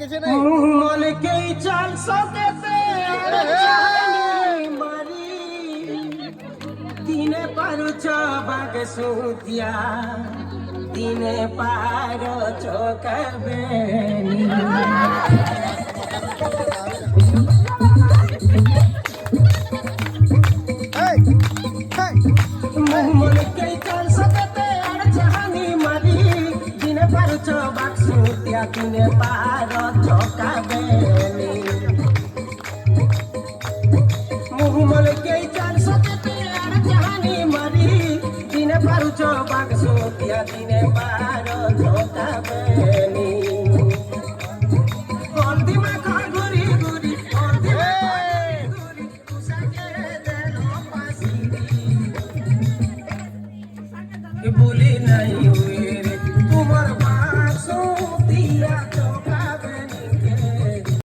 কিছু নাই মলকে চাল সতেতে মারি দিনে পারুছ বাগ সুতিয়া দিনে পারছ কবেনি মলকে চাল সতেতে আর জাহানি মারি দিনে পারুছ বাগ সুতিয়া দিনে পারছ কবেনি মলকে চাল সতেতে আর জাহানি মারি দিনে পারুছ বাগ সুতিয়া দিনে পারছ কবেনি